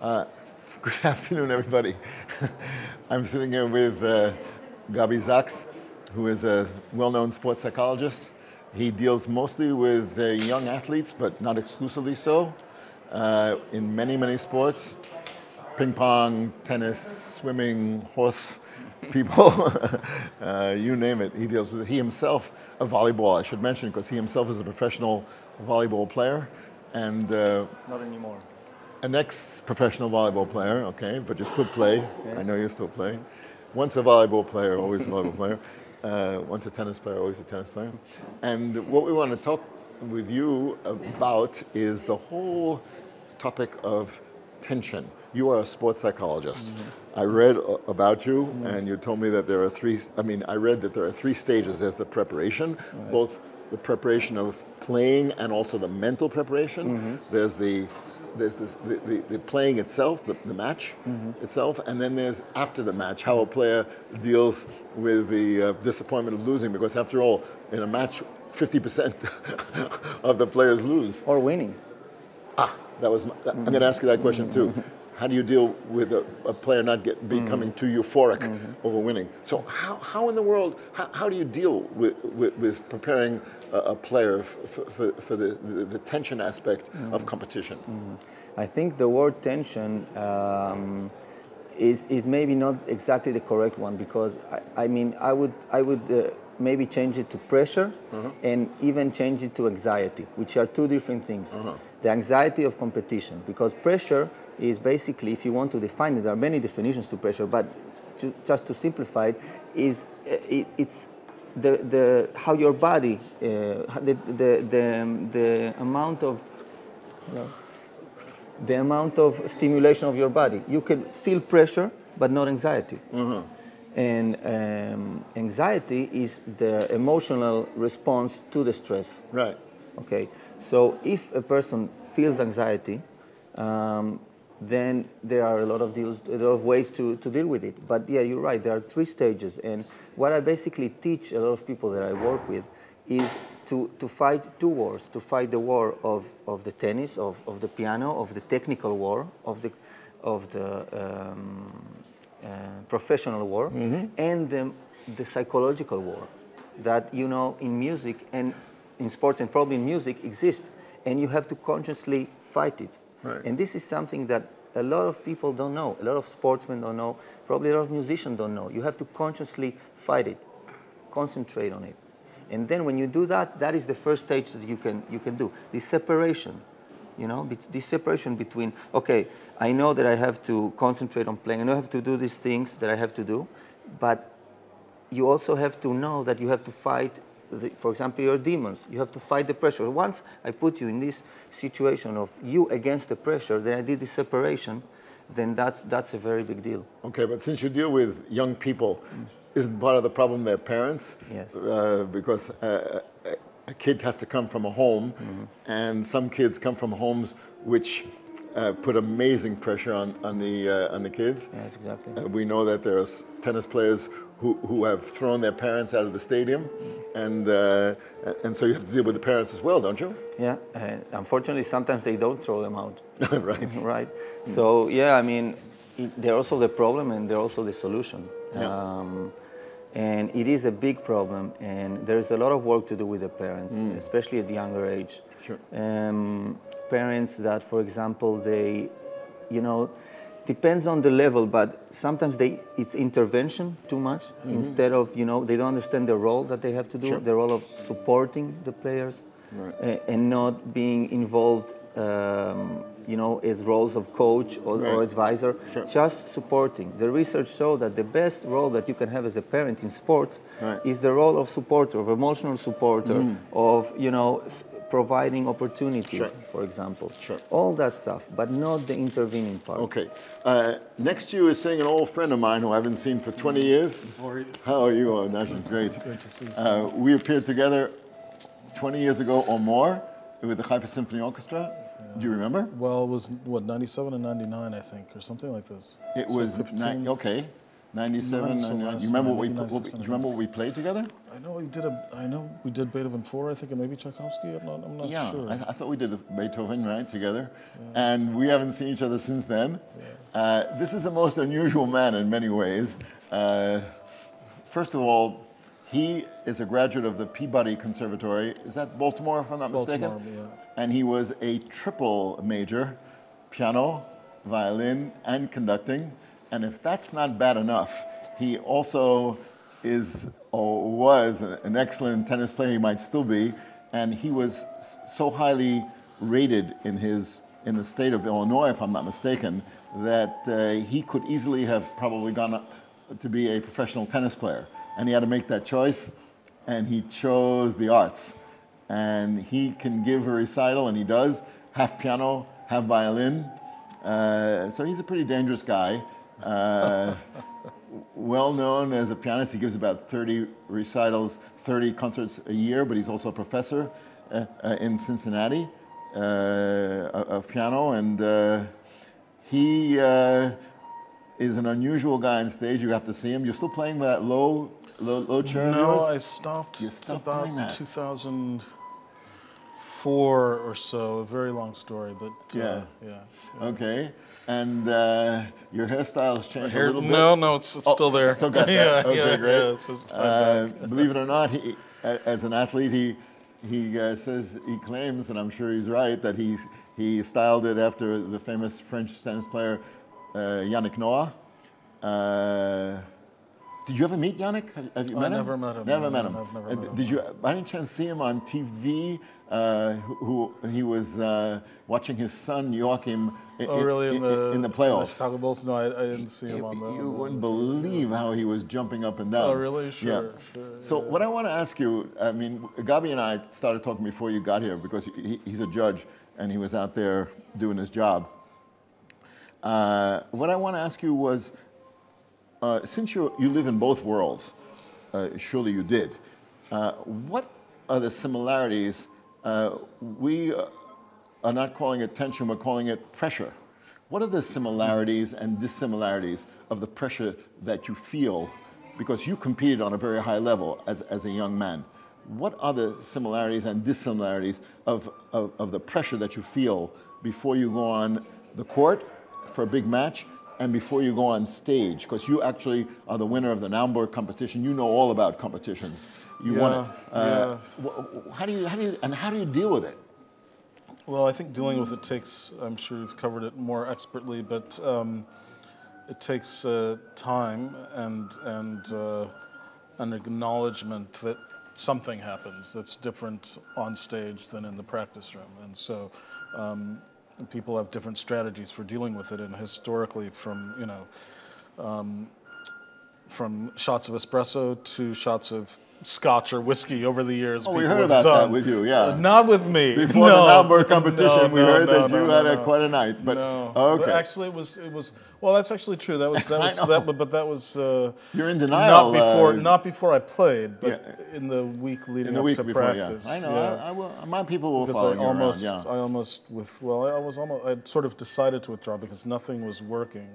Good afternoon, everybody. I'm sitting here with Gabi Zaks, who is a well-known sports psychologist. He deals mostly with young athletes, but not exclusively so, in many, many sports. Ping pong, tennis, swimming, horse people, you name it, he deals with it. He himself, a volleyball, I should mention, because he himself is a professional volleyball player. And not anymore. An ex-professional volleyball player, okay, but you still play. Yeah. I know you still play. Once a volleyball player, always a volleyball player. Once a tennis player, always a tennis player. And what we want to talk with you about is the whole topic of tension. You are a sports psychologist. Mm-hmm. I read about you, mm-hmm. and you told me that there are I read that there are three stages. There's the preparation, right. Both the preparation of playing and also the mental preparation. Mm-hmm. There's the playing itself, the match mm-hmm. itself, and then there's after the match, how a player deals with the disappointment of losing, because after all, in a match, 50% of the players lose. Or winning. I'm going to ask you that question too. How do you deal with a player not becoming too euphoric over winning? So how in the world, how do you deal with preparing a player for the tension aspect of competition? I think the word tension is maybe not exactly the correct one, because I would maybe change it to pressure and even change it to anxiety, which are two different things. The anxiety of competition, because pressure is basically, if you want to define it, there are many definitions to pressure, but just to simplify it, it's the how your body, the amount of stimulation of your body. You can feel pressure, but not anxiety. And anxiety is the emotional response to the stress. Right. Okay. So if a person feels anxiety, then there are a lot of ways to deal with it. But yeah, you're right. There are three stages, and what I basically teach a lot of people that I work with is to fight two wars: to fight the war of the tennis, of the piano, of the technical war, of the professional war, and the psychological war that in music and in sports and probably in music exists, and you have to consciously fight it. Right. And this is something that a lot of people don't know, a lot of sportsmen don't know, probably a lot of musicians don't know. You have to consciously fight it, concentrate on it. And then when you do that, that is the first stage that you can do. This separation, this separation between, okay, I know that I have to concentrate on playing, I know I have to do these things that I have to do, but you also have to know that you have to fight, for example, your demons. You have to fight the pressure. Once I put you in this situation of you against the pressure, then I did this separation, then that's a very big deal. Okay, but since you deal with young people, isn't part of the problem their parents? Yes. Because a kid has to come from a home, and some kids come from homes which put amazing pressure on the kids. Yes, exactly. We know that there's tennis players who have thrown their parents out of the stadium, and so you have to deal with the parents as well, don't you? Yeah. Unfortunately, sometimes they don't throw them out. Right. Right. So yeah, they're also the problem and they're also the solution. Yeah. And it is a big problem, and there's a lot of work to do with the parents, especially at the younger age. Sure. Parents that, for example, they, depends on the level, but sometimes it's intervention too much instead of, they don't understand the role that they have to do, the role of supporting the players, and not being involved, as roles of coach or advisor, just supporting. The research shows that the best role that you can have as a parent in sports is the role of supporter, of emotional supporter, of, providing opportunities, for example. All that stuff, but not the intervening part. Okay. Next to you is sitting an old friend of mine who I haven't seen for 20 years. How are you? How are you? Oh, that's great. Great to see you. We appeared together 20 years ago or more with the Haifa Symphony Orchestra. Do you remember? Well, it was, 97 and 99, I think, or something like this. It was, okay. 97, So 99. last You remember time, what we maybe do 96, you remember what we played together? I know we did Beethoven 4, I think, and maybe Tchaikovsky. I'm not Yeah, sure. I thought we did Beethoven, right, together. And we haven't seen each other since then. This is a most unusual man in many ways. First of all, he is a graduate of the Peabody Conservatory. Is that Baltimore, if I'm not mistaken? Baltimore, yeah. And he was a triple major, piano, violin, and conducting. And if that's not bad enough, he also is or was an excellent tennis player. He might still be. And he was so highly rated in the state of Illinois, if I'm not mistaken, that he could easily have probably gone up to be a professional tennis player. And he had to make that choice, and he chose the arts. And he can give a recital, and he does, half piano, half violin. So he's a pretty dangerous guy. Well known as a pianist. He gives about 30 recitals, 30 concerts a year, but he's also a professor in Cincinnati of piano. And he is an unusual guy on stage. You have to see him. You're still playing with that low chair of No, yours? I stopped, You stopped doing about that. 2004 or so. A very long story, but Yeah. yeah. Okay. And your hairstyle has changed a Hair, little bit? no, it's still there. Still got that. Yeah, Okay, yeah, great. yeah, it's just back. Believe it or not, he, as an athlete, he says, he claims, and I'm sure he's right, that he styled it after the famous French tennis player Yannick Noah. Did you ever meet Yannick? Have you met him? I never met him. Never No, met no, him. I've never met him. Did you, by any chance, see him on TV? Who he was watching his son Joachim Really? in the playoffs. Chicago Bulls? No, I didn't see him on the. You wouldn't believe how he was jumping up and down. Oh, really? Sure. Yeah. Sure, So what I want to ask you, I mean, Gabi and I started talking before you got here because he's a judge and he was out there doing his job. What I want to ask you was, since you live in both worlds, surely you did, what are the similarities? We are not calling it tension, we're calling it pressure. What are the similarities and dissimilarities of the pressure that you feel? Because you competed on a very high level as a young man. What are the similarities and dissimilarities of the pressure that you feel before you go on the court for a big match and before you go on stage? Because you actually are the winner of the Naumburg competition. You know all about competitions. You won it. Yeah. How do you deal with it? Well, I think dealing with it takes, I'm sure you've covered it more expertly, but it takes time and an acknowledgement that something happens that's different on stage than in the practice room. And so people have different strategies for dealing with it, and historically from shots of espresso to shots of scotch or whiskey over the years. Oh, we people heard have about done. that with you, yeah. Not with me. Before the Naumburg competition, we heard that you had no. quite a night. But No. okay, But actually, it was. Well, that's actually true. That was. But that was. you're in denial. Not before I played, but yeah. in the week leading in the up week to before, practice. yeah. I know. Yeah. I will. My people will Because follow you around. Yeah. I sort of decided to withdraw because nothing was working.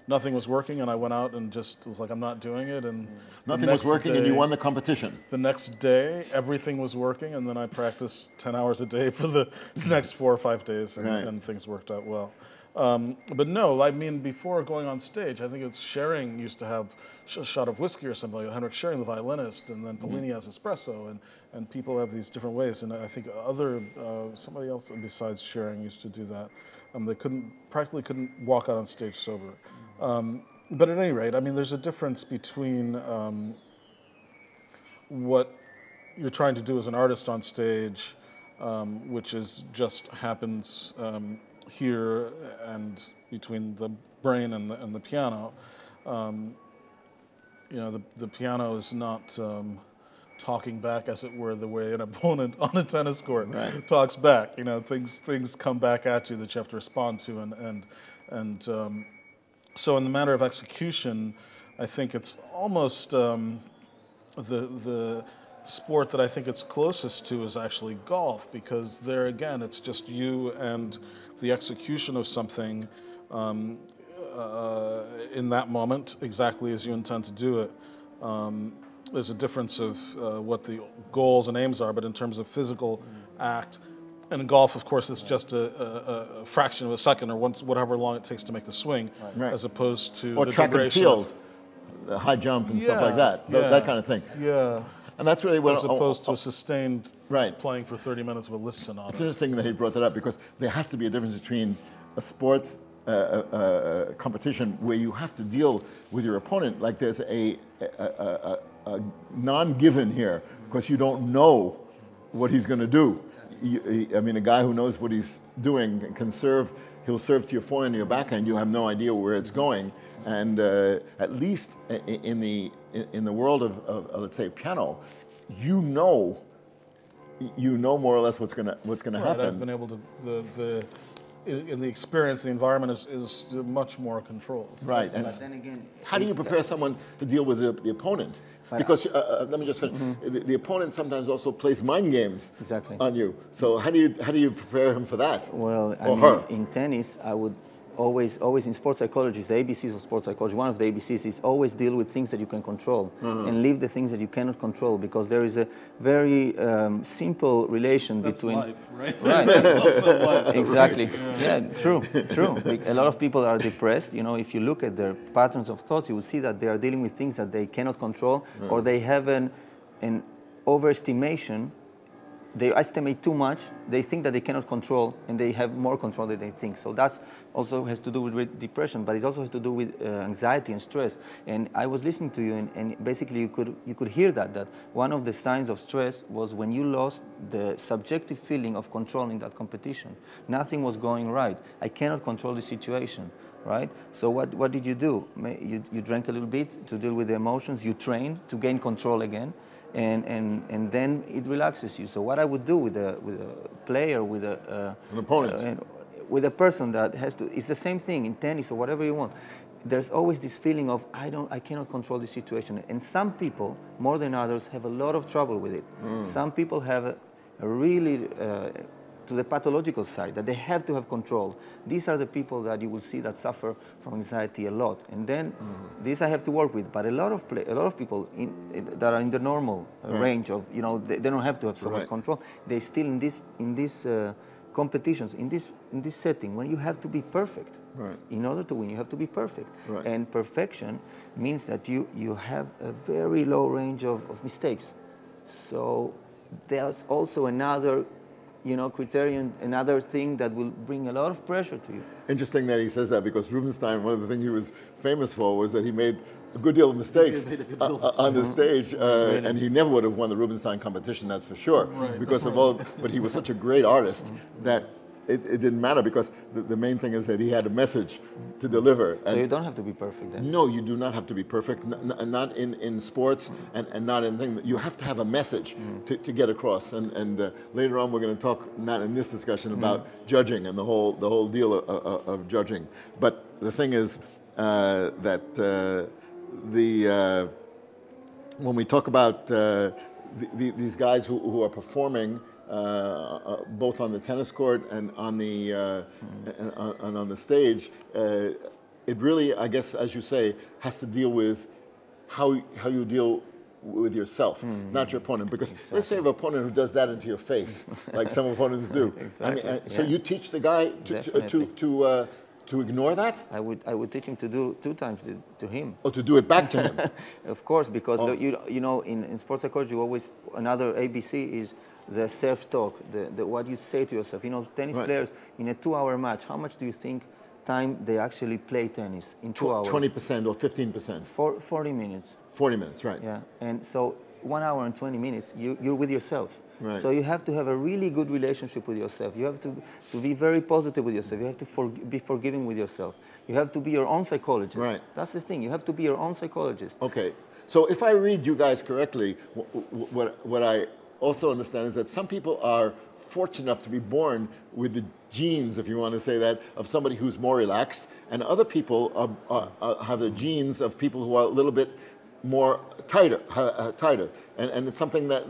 Nothing was working, and I went out and just was like, I'm not doing it. And Nothing was working, and you won the competition. The next day, everything was working, and then I practiced 10 hours a day for the next 4 or 5 days, and things worked out well. But no, I mean, before going on stage, I think it's Schering used to have a shot of whiskey or something, like Henrik Schering, the violinist, and then Polini has espresso, and people have these different ways. And I think somebody else besides Schering used to do that. They practically couldn't walk out on stage sober. But at any rate, I mean, there's a difference between what you're trying to do as an artist on stage, which is just happens here and between the brain and the piano. The piano is not talking back, as it were, the way an opponent on a tennis court talks back. Things come back at you that you have to respond to, and so in the matter of execution, I think it's almost the sport that I think it's closest to is actually golf, because there again it's just you and the execution of something in that moment exactly as you intend to do it. There's a difference of what the goals and aims are, but in terms of physical act, and in golf, of course, it's just a fraction of a second or whatever long it takes to make the swing, Right. as opposed to Or the track and duration field, the high jump and stuff like that, yeah. that kind of thing. Yeah. And that's really what... As opposed to a sustained Right. playing for 30 minutes with a list sonata. It's interesting that he brought that up because there has to be a difference between a sports competition where you have to deal with your opponent like there's a non-given here because you don't know what he's going to do. I mean, a guy who knows what he's doing can serve. He'll serve to your forehand and your backhand. You have no idea where it's going. And at least in the world of let's say piano, you know more or less what's gonna happen. I've been able to in the experience, the environment is much more controlled. Right. And But then again, how do you prepare someone to deal with the opponent? Because let me just finish. The opponent sometimes also plays mind games Exactly. on you. So how do you prepare him for that? Well, I Or mean, her? in tennis, I would always in sports psychology, the ABCs of sports psychology, one of the ABCs is always deal with things that you can control and leave the things that you cannot control, because there is a very simple relation That's between... life, right? Right. That's also life. Exactly. Yeah, true. Like, a lot of people are depressed. You know, if you look at their patterns of thought, you will see that they are dealing with things that they cannot control, or they have an overestimation. They estimate too much. They think that they cannot control, and they have more control than they think. So that's also has to do with depression, but it also has to do with anxiety and stress. And I was listening to you, and basically you could hear that one of the signs of stress was when you lost the subjective feeling of controlling that competition. Nothing was going right. I cannot control the situation, right? So what did you do? You drank a little bit to deal with the emotions. You trained to gain control again. And then it relaxes you. So what I would do with a player, with an opponent, with a person that has to, it's the same thing in tennis or whatever you want. There's always this feeling of I cannot control the situation. And some people, more than others, have a lot of trouble with it. Some people have a really to the pathological side, that they have to have control. These are the people that you will see that suffer from anxiety a lot. And then this I have to work with. But a lot of people that are in the normal range of, you know, they don't have to have so much control. They still in this competitions, in this setting, when you have to be perfect. Right. In order to win, you have to be perfect. Right. And perfection means that you have a very low range of mistakes. So there's also another, you know, criterion, another thing that will bring a lot of pressure to you. Interesting that he says that, because Rubinstein, one of the things he was famous for was that he made a good deal of mistakes on the stage, and he never would have won the Rubinstein competition, that's for sure, because of all. But he was such a great artist that it didn't matter, because the main thing is that he had a message to deliver. So you don't have to be perfect then? No, you do not have to be perfect, not in sports and not in things. You have to have a message to get across. And later on we're going to talk, not in this discussion, about judging and the whole deal of judging. But the thing is that when we talk about these guys who are performing both on the tennis court and on the and on the stage, it really, I guess, as you say, has to deal with how you deal with yourself, not your opponent. Because let's say you have an opponent who does that into your face, like some opponents do. Exactly. I mean, so you teach the guy to ignore that? I would teach him to do 2 times to him. Oh, to do it back to him. Of course, because you know, in sports psychology, always another ABC is the self-talk, the what you say to yourself. You know, tennis players in a 2-hour match, how much do you think time they actually play tennis in 2 hours? 20% or 15%? 40 minutes. 40 minutes, right. Yeah, and so 1 hour and 20 minutes, you're with yourself. Right. So you have to have a really good relationship with yourself. You have to be very positive with yourself. You have to be forgiving with yourself. You have to be your own psychologist. Right. That's the thing. You have to be your own psychologist. Okay. So if I read you guys correctly, what I also understand is that some people are fortunate enough to be born with the genes, if you want to say that, of somebody who's more relaxed, and other people have the genes of people who are a little bit more tighter, and it's something that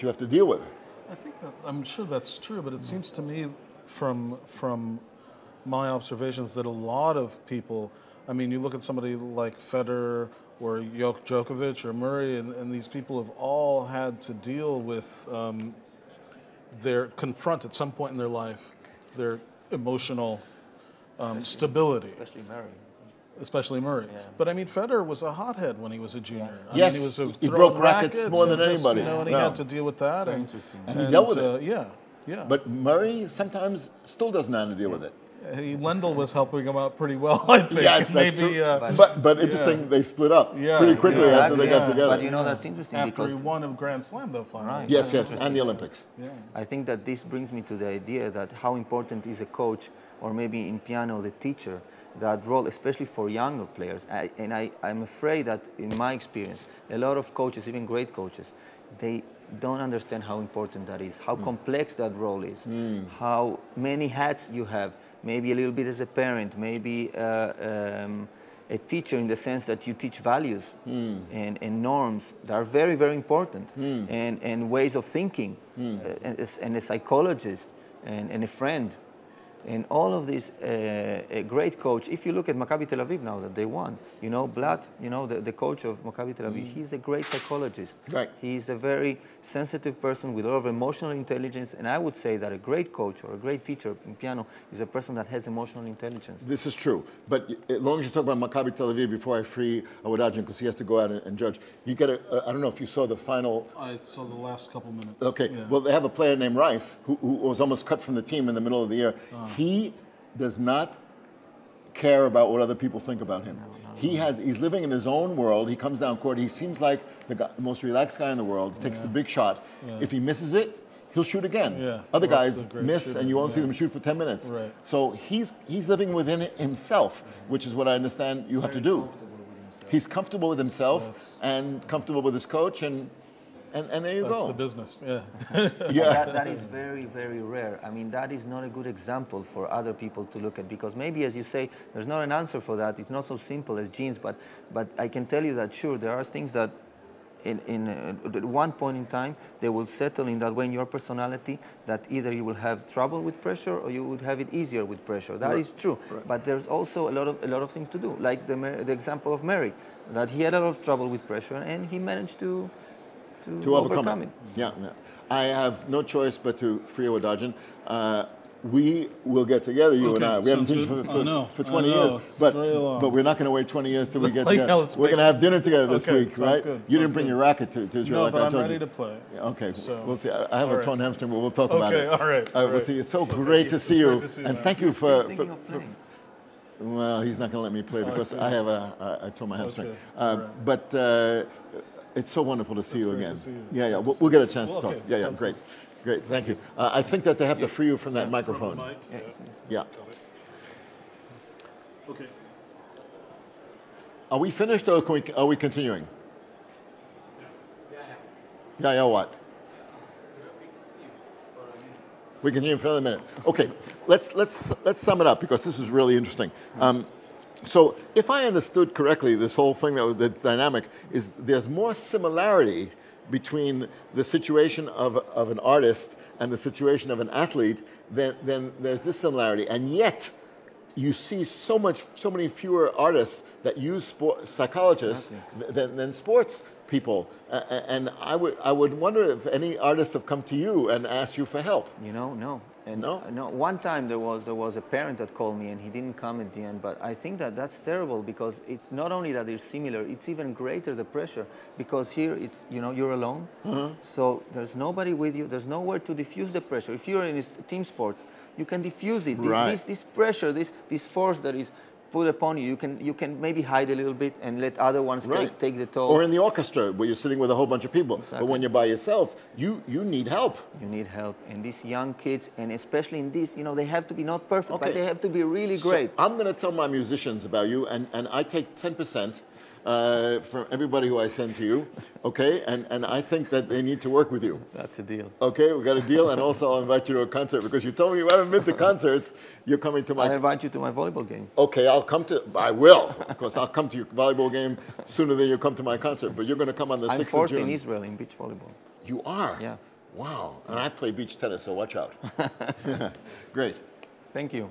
you have to deal with. I think that, I'm sure that's true, but it seems to me from my observations that a lot of people, I mean, you look at somebody like Federer or Djokovic or Murray, and these people have all had to deal with confront at some point in their life their emotional stability. Especially Murray. Yeah. But I mean, Federer was a hothead when he was a junior. Yeah. I mean, he broke rackets more than anybody. And he had to deal with that. And he dealt with it. Yeah. But Murray sometimes still doesn't know how to deal with it. Lendl was helping him out pretty well, I think. Yes, that's true. But interesting, they split up pretty quickly after they got together. But you know, that's interesting after because he won a Grand Slam, though, finally. Right. Yes, and the Olympics. Yeah. I think that this brings me to the idea that how important is a coach, or maybe in piano, the teacher, that role, especially for younger players. I'm afraid that, in my experience, a lot of coaches, even great coaches, they don't understand how important that is, how complex that role is, how many hats you have, maybe a little bit as a parent, maybe a teacher in the sense that you teach values and norms that are very, very important, and ways of thinking, and a psychologist and a friend. And all of this, a great coach. If you look at Maccabi Tel Aviv now that they won, you know, Blatt, you know, the coach of Maccabi Tel Aviv, he's a great psychologist. Right. He's a very sensitive person with a lot of emotional intelligence. And I would say that a great coach or a great teacher in piano is a person that has emotional intelligence. This is true. But as long as you talk about Maccabi Tel Aviv, before I free Awadadjian, because he has to go out and judge, you get I don't know if you saw the final. I saw the last couple minutes. Okay. Yeah. Well, they have a player named Rice who was almost cut from the team in the middle of the year. He does not care about what other people think about him. He's living in his own world. He comes down court. He seems like the most relaxed guy in the world. He takes the big shot. If he misses it, he'll shoot again. Other guys miss, and you won't see them shoot for 10 minutes. Right. So he's living within himself, which is what I understand you have to do. He's comfortable with himself and comfortable with his coach, and there you go. That's the business, That is very, very rare. I mean, that is not a good example for other people to look at, because maybe, as you say, there's not an answer for that. It's not so simple as genes, but I can tell you that, sure, there are things that at one point in time, they will settle in that way in your personality, that either you will have trouble with pressure or you would have it easier with pressure. That is true. Right. But there's also a lot of things to do, like the example of Mary, that he had a lot of trouble with pressure and he managed to overcome it. Yeah. I have no choice but to free Awadadjian. We will get together, you and I. We haven't seen for 20 years, but we're not going to wait 20 years till we get together. We're going to have dinner together this week, right? Good. You didn't bring your racket to Israel. No, but I'm ready to play. Okay, so we'll see. I have a torn hamstring, but we'll talk about it. Okay, all right. We'll see. It's so great to see you, and thank you for. Well, he's not going to let me play because I tore my hamstring. But it's so wonderful to see you again. Yeah, we'll get a chance to talk. Yeah, great. Great, thank you. I think that they have to free you from that microphone. From the mic? Yeah. Okay. Are we finished, or are we continuing? Yeah, what? We continue for another minute. Okay, let's sum it up, because this is really interesting. So if I understood correctly, this whole thing the dynamic is there's more similarity between the situation of an artist and the situation of an athlete than there's this similarity. And yet, you see so many fewer artists that use psychologists than sports people. And I would wonder if any artists have come to you and asked you for help. You know, no. And no? One time there was a parent that called me and he didn't come at the end, but I think that's terrible, because it's not only that they're similar, it's even greater, the pressure, because here it's, you're alone, so there's nobody with you, there's nowhere to diffuse the pressure. If you're in team sports, you can diffuse it. This pressure, this force that is put upon you, you can maybe hide a little bit and let other ones take the toll. Or in the orchestra, where you're sitting with a whole bunch of people. Exactly. But when you're by yourself, you need help. You need help. And these young kids, and especially in this, they have to be not perfect, but they have to be really great. So I'm going to tell my musicians about you, and I take 10% from everybody who I send to you, okay? And I think that they need to work with you. That's a deal. Okay, we got a deal, and also I'll invite you to a concert, because you told me you haven't been to concerts. You're coming to my... I'll invite you to my volleyball game. Okay, I will. Of course, I'll come to your volleyball game sooner than you'll come to my concert, but you're going to come on the 6th of June. I'm fourth in Israel in beach volleyball. You are? Yeah. Wow. And I play beach tennis, so watch out. Great. Thank you.